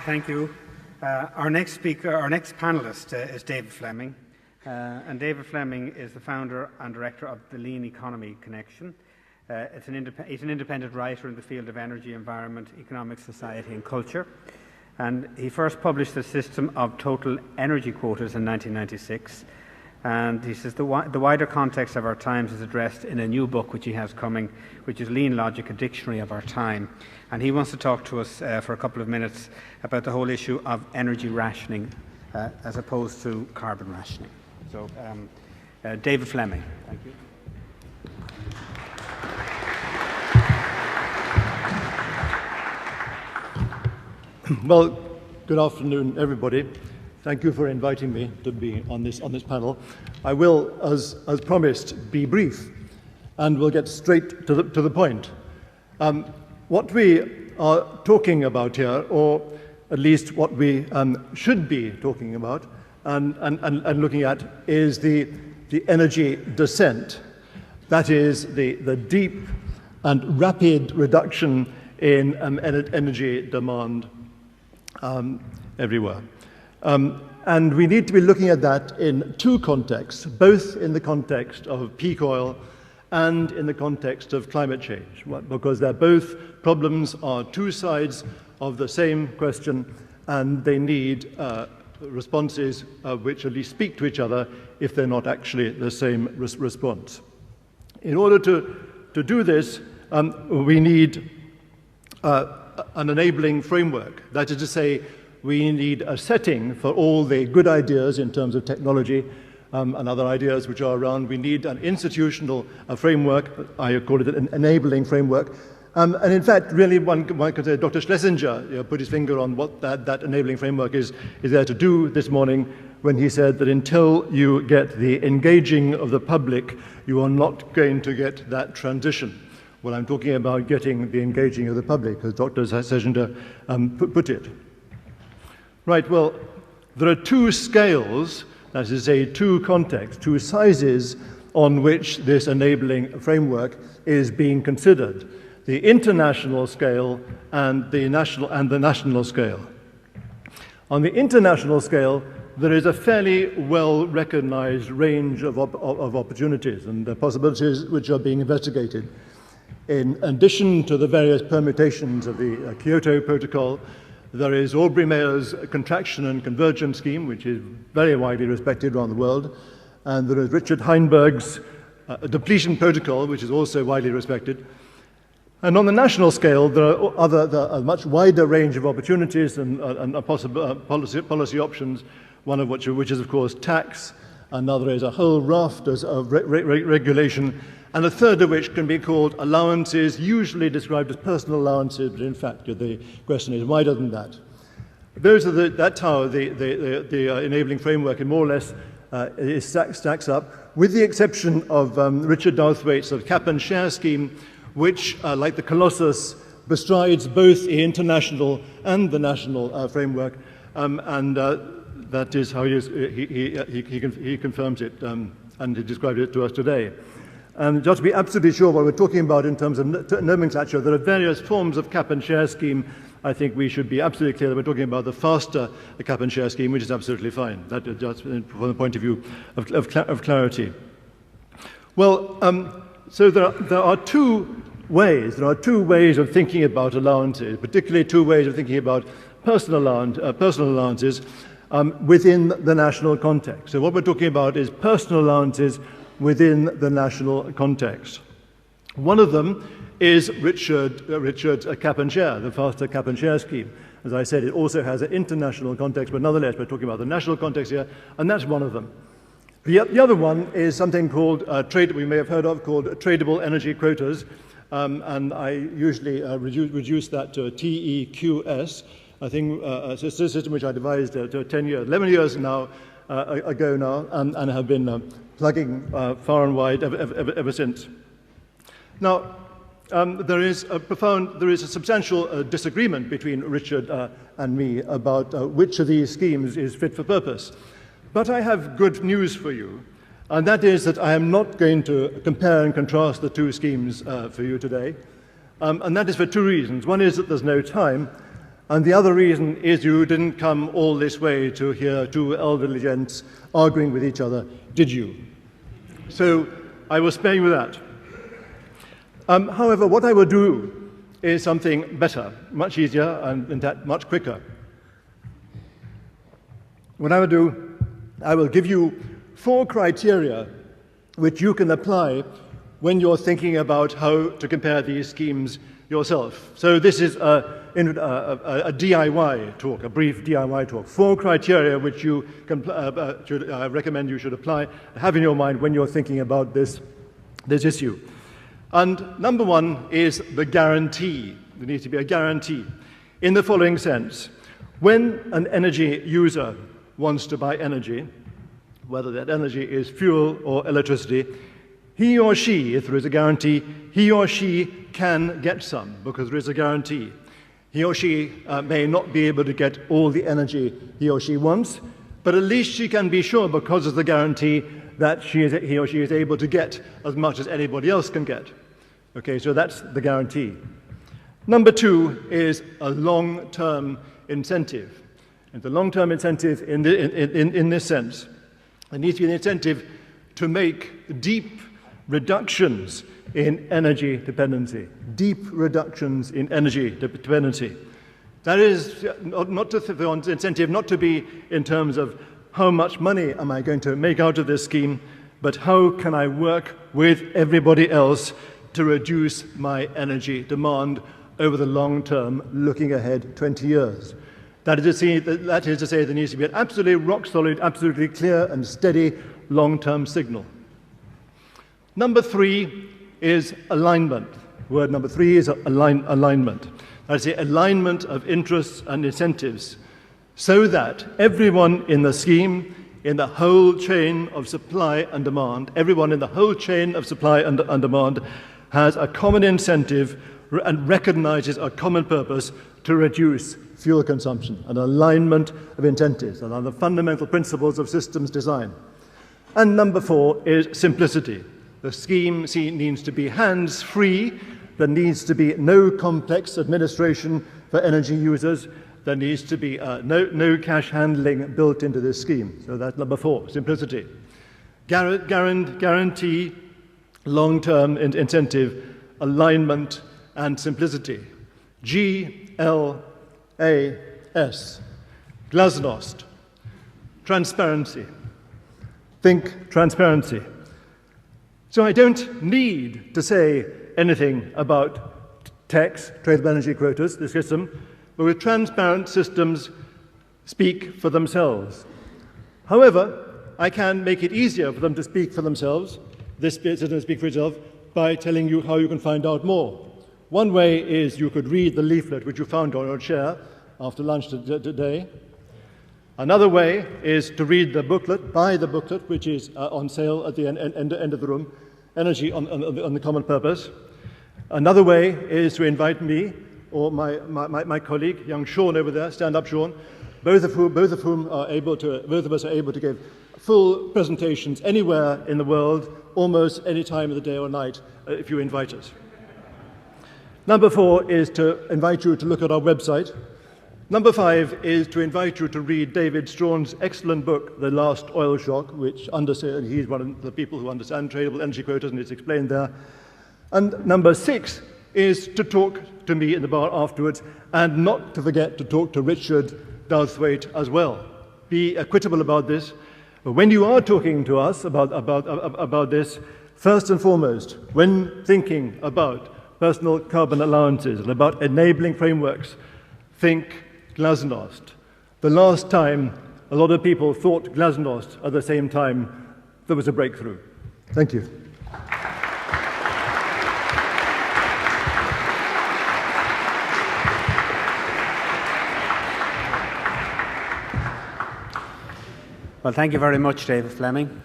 Thank you. Our next panelist is David Fleming. And David Fleming is the founder and director of the Lean Economy Connection. He's an independent writer in the field of energy, environment, economic, society and culture. And he first published the system of total energy quotas in 1996. And he says the wider context of our times is addressed in a new book which he has coming, which is Lean Logic, a Dictionary of Our Time. And he wants to talk to us for a couple of minutes about the whole issue of energy rationing as opposed to carbon rationing. So, David Fleming. Thank you. Well, good afternoon, everybody. Thank you for inviting me to be on this panel. I will, as promised, be brief, and we'll get straight to the point. What we are talking about here, or at least what we should be talking about and looking at, is the energy descent. That is the deep and rapid reduction in energy demand everywhere. And we need to be looking at that in two contexts, both in the context of peak oil and in the context of climate change, because they're both problems, are two sides of the same question, and they need responses which at least speak to each other if they're not actually the same response. In order to do this, we need an enabling framework. That is to say, we need a setting for all the good ideas in terms of technology and other ideas which are around. We need an institutional framework. I call it an enabling framework. And in fact, really, one could say Dr. Schlesinger put his finger on what that enabling framework is there to do this morning when he said that until you get the engaging of the public, you are not going to get that transition. Well, I'm talking about getting the engaging of the public, as Dr. Schlesinger put it. Right, well, there are two scales, that is to say, two contexts, two sizes on which this enabling framework is being considered: the international scale and the national scale. On the international scale, there is a fairly well-recognized range of opportunities and possibilities which are being investigated. In addition to the various permutations of the Kyoto Protocol, there is Aubrey Mayer's contraction and convergence scheme, which is very widely respected around the world, and there is Richard Heinberg's depletion protocol, which is also widely respected. And on the national scale, there are a much wider range of opportunities and possible policy options, one of which is, of course, tax. Another is a whole raft of regulation, and a third of which can be called allowances, usually described as personal allowances, but in fact the question is wider than that. That's how the enabling framework more or less stacks up, with the exception of Richard Douthwaite's cap and share scheme, which, like the Colossus, bestrides both the international and the national framework, and that is how he confirms it, and he described it to us today. And just to be absolutely sure what we're talking about in terms of nomenclature, there are various forms of cap and share scheme. I think we should be absolutely clear that we're talking about the faster cap and share scheme, which is absolutely fine. That is just from the point of view of clarity. Well, so there are two ways. There are two ways of thinking about allowances, particularly two ways of thinking about personal allowances within the national context. So what we're talking about is personal allowances within the national context. One of them is Richard's cap and share, the faster cap and share scheme. As I said, it also has an international context, but nonetheless, we're talking about the national context here, and that's one of them. The other one is something called we may have heard of, called tradable energy quotas, and I usually reduce that to a TEQS. I think it's a system which I devised 11 years now, ago now, and have been plugging far and wide ever since. Now, there is a substantial disagreement between Richard and me about which of these schemes is fit for purpose. But I have good news for you, and that is that I am not going to compare and contrast the two schemes for you today, and that is for two reasons. One is that there's no time, And the other reason is you didn't come all this way to hear two elderly gents arguing with each other, did you? So I will spare you that. However, what I will do is something better, much easier, and in fact much quicker. What I will do, I will give you 4 criteria which you can apply when you're thinking about how to compare these schemes yourself. So this is a DIY talk, a brief DIY talk. 4 criteria which you can recommend you should apply, have in your mind when you're thinking about this issue. And number 1 is the guarantee. There needs to be a guarantee in the following sense. When an energy user wants to buy energy, whether that energy is fuel or electricity, he or she, if there is a guarantee, he or she can get some because there is a guarantee. He or she may not be able to get all the energy he or she wants, but at least she can be sure because of the guarantee that he or she is able to get as much as anybody else can get. Okay, so that's the guarantee. Number 2 is a long-term incentive. And the long-term incentive in this sense, there needs to be an incentive to make deep reductions in energy dependency. Deep reductions in energy dependency. That is not to the incentive not to be in terms of how much money am I going to make out of this scheme, but how can I work with everybody else to reduce my energy demand over the long term, looking ahead 20 years. That is to say, there needs to be an absolutely rock-solid, absolutely clear and steady long-term signal. Number 3 is alignment. Word number 3 is alignment. That is the alignment of interests and incentives so that everyone in the scheme, in the whole chain of supply and demand, everyone in the whole chain of supply and demand has a common incentive and recognizes a common purpose to reduce fuel consumption, an alignment of incentives, and are the fundamental principles of systems design. And number 4 is simplicity. The scheme needs to be hands-free. There needs to be no complex administration for energy users. There needs to be no cash handling built into this scheme. So that's number 4, simplicity. Guarantee, long-term incentive, alignment, and simplicity. GLAS, glasnost, transparency. Think transparency. So I don't need to say anything about TECs, tradable energy quotas, the system, but with transparent systems speak for themselves. However, I can make it easier for them to speak for themselves, this system to speak for itself, by telling you how you can find out more. One way is you could read the leaflet which you found on your chair after lunch today. Another way is to read the booklet, buy the booklet, which is on sale at the end of the room, Energy on the Common Purpose. Another way is to invite me or my colleague, young Sean over there, stand up Sean, both of us are able to give full presentations anywhere in the world, almost any time of the day or night, if you invite us. Number 4 is to invite you to look at our website. Number 5 is to invite you to read David Strawn's excellent book, The Last Oil Shock, which he's one of the people who understand tradable energy quotas, and it's explained there. And number 6 is to talk to me in the bar afterwards, and not to forget to talk to Richard Douthwaite as well. Be equitable about this. But when you are talking to us about this, first and foremost, when thinking about personal carbon allowances and about enabling frameworks, think glasnost. The last time a lot of people thought glasnost at the same time, there was a breakthrough. Thank you. Well, thank you very much, David Fleming.